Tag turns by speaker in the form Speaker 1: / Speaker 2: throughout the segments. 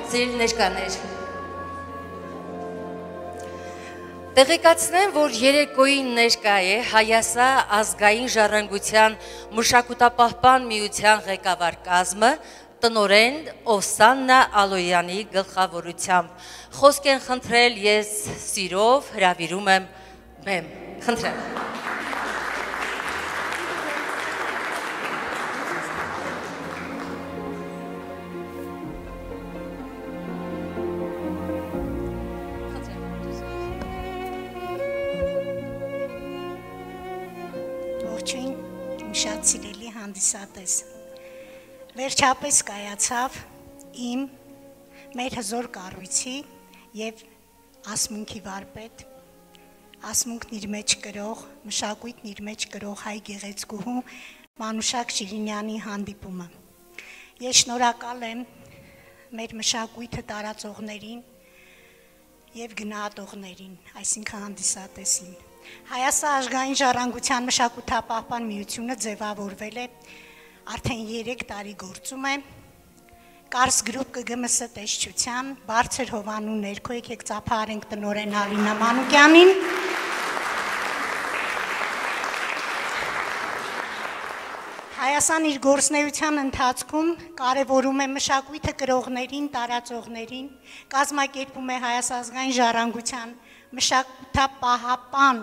Speaker 1: Սիրելի ներկաներ, տեղեկացնեմ, որ երեկոյին ներկա է Հայասա ազգային ժառանգության մշակութապահպան միության ղեկավար կազմը տնօրեն Օվսաննա Ալոյանի գլխավորությամբ։ Խոսք են խնդրել, ես սիրով հրավիրում եմ բեմ։ Խնդրեմ։
Speaker 2: Շատ սիրելի հանդիսատես, վերջապես կայացավ իմ մեր հզոր կառույցի և ասմունքի վարպետ, ասմունքն իր մեջ կրող, մշակույթն իր մեջ կրող հայ գեղեցկուհու Մանուշակ Շիրինյանի հանդիպումը։ Ես շնորհակալ եմ մեր մշակույթը տարածողներին և գնահատողներին, այսինքն հանդիսատեսին։ Հայասա ազգային ժառանգության մշակութապահպան միությունը ձևավորվել է արդեն 3 տարի գործում է Կարս գրուպ ԿԳՄՍ տեսչության բարձր հովանու ներքո եկեք ծափահարենք տնօրեն Արինա Մանուկյանին Հայասան իր գործունեության ընթացքում կարևորում է մշակույթը կրողներին, տարածողներին, կազմակերպում է Հայասա ազգային ժառանգության մշակութապահապան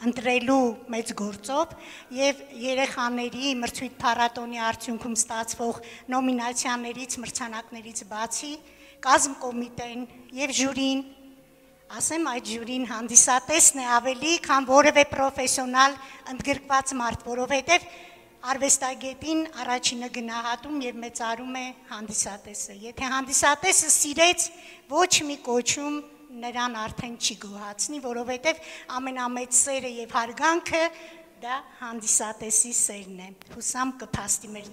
Speaker 2: ընտրելու մեծ գործով և երեխաների մրցույթ փառատոնի արդյունքում ստացվող նոմինացիաներից, մրցանակներից բացի, կազմ կոմիտեն և ժյուրին, ասեմ այդ ժյուրին հանդիսատեսն է ավելի, քան որևէ պրոֆեսիոնալ ընդգրկված մարդ, որովհետև արվեստագետին առաջինը գնահատում և մեծարում է հանդիսատեսը։ Եթե հանդիսատեսը սիրեց ոչ մի կոչում նրան արդեն չի գոհացնի, որովհետև ամենամեծ սերը և հարգանքը դա հանդիսատեսի սերն է։ Հուսամ կփաստի մեր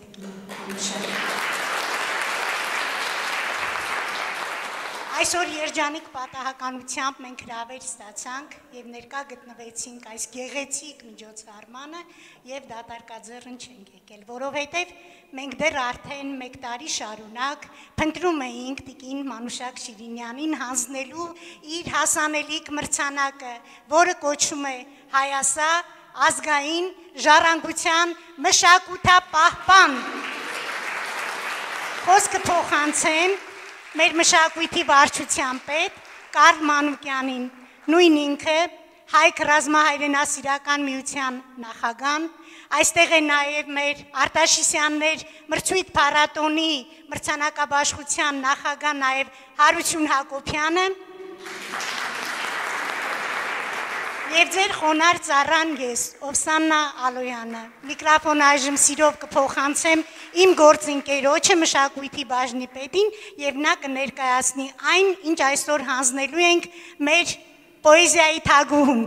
Speaker 2: Այսօր երջանիկ պատահականությամբ մենք հրավեր ստացանք և ներկա գտնվեցինք այս գեղեցիկ միջոցառմանը և դատարկաձեռն չենք եկել, որովհետև մենք դեռ արդեն 1 տարի շարունակ փնտրում էինք տիկին Մանուշակ Շիրինյանին հանձնելու իր հասանելիք մրցանակը, որը կոչվում է Հայասա ազգային ժառանգության մշակութապահպան։ Խոսքը փոխանցեմ մեր մշակույթի վարչության պետ Կարլ Մանուկյանին, նույն ինքը Հայք ռազմահայրենասիրական միության նախագահան, այստեղ է նաև մեր Արտաշիսյաններ մրցույթ փառատոնի մրցանակաբաշխության նախագահ նաև Հարություն Հակոբյանը և ձեր խոնար ծառան ես, Օվսաննա Ալոյանը, միկրոֆոն այժմ սիրով կփոխանցեմ իմ գործընկերոջը մշակույթի բաժնի պետին և նա կներկայացնի այն, ինչ այսօր հանձնելու ենք մեր պոեզիայի թագուհուն։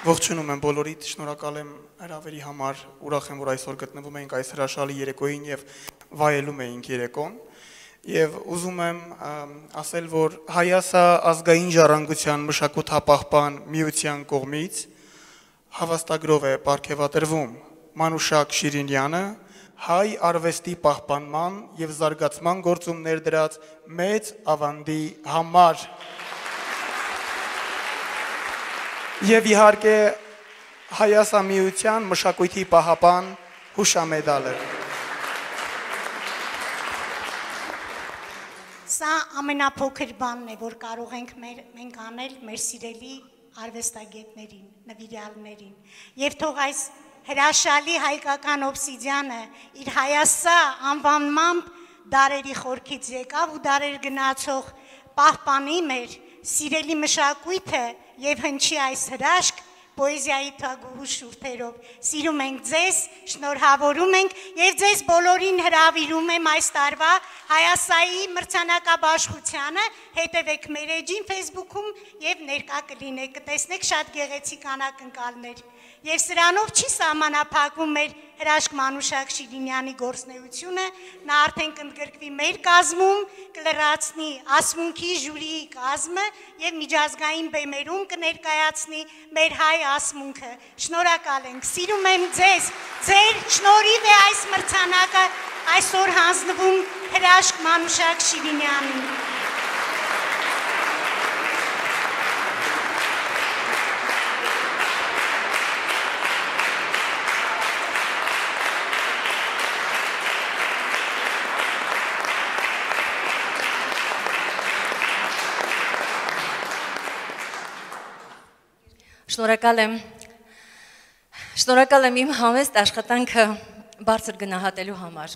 Speaker 3: Ողջունում եմ բոլորիդ, շնորհակալ եմ հրավերի համար, ուրախ եմ, որ այսօր գտնվում ենք այս հրաշալի երեկոյին և վայելում էինք երեկոն և ուզում եմ ասել, որ Հայասա ազգային ժառանգության մշակութապահպան միության կողմից հավաստագրով է պարգևատրվում Մանուշակ Շիրինյանը հայ արվեստի պահպանման և զարգացման գործումներ դրած մեծ ավանդի համար։ Եվ իհարկե Հայասա միության մշակույթի պահապան հուշամեդալը։
Speaker 2: Սա ամենափոքր բանն է, որ կարող ենք մենք անել մեր սիրելի արվեստագետներին, նվիրյալներին։ Եվ թող այս հրաշալի հայկական օբսիդիանը իր Հայասա անվանմամբ դարերի խորքից եկավ ու դարեր գնացող պահպանի մեր սիրելի մշակույթը և հնչի այս հրաշք պոեզիայի թագուհու շուրթերով։ Սիրում ենք ձեզ, շնորհավորում ենք և ձեզ բոլորին հրավիրում եմ այս տարվա Հայասայի մրցանակաբաշխությանը, հետևեք մեր էջին Facebook-ում և ներկա կլինեք, կտեսնեք շատ գեղեցիկ անակնկալներ։ Եվ սրանով չի սահմանափակվում մեր հրաշք Մանուշակ Շիրինյանի գործունեությունը, նա արդեն կընդգրկվի մեր կազմում, կլրացնի ասմունքի ժյուրիի կազմը եւ միջազգային բեմերում կներկայացնի մեր հայ ասմունքը։ Շնորհակալ ենք, սիրում եմ ձեզ, ձեր շնորհիվ է այս մրցանակը այսօր հանձնվում հրաշք Մանուշակ Շիրինյանին։
Speaker 1: Շնորհակալ եմ իմ համեստ աշխատանքը բարձր գնահատելու համար։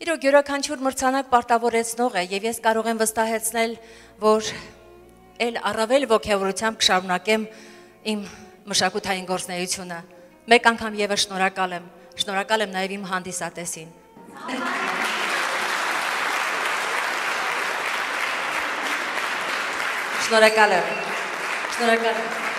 Speaker 1: Իրոք յուրաքանչյուր մրցանակ պարտավորեցնող է եւ ես կարող եմ վստահեցնել, որ ել առավել ոգևորությամբ կշարունակեմ իմ մշակութային գործունեությունը։ Մեկ անգամ եւս շնորհակալ եմ նաեւ իմ հանդիսատեսին։ Շնորհակալ եմ։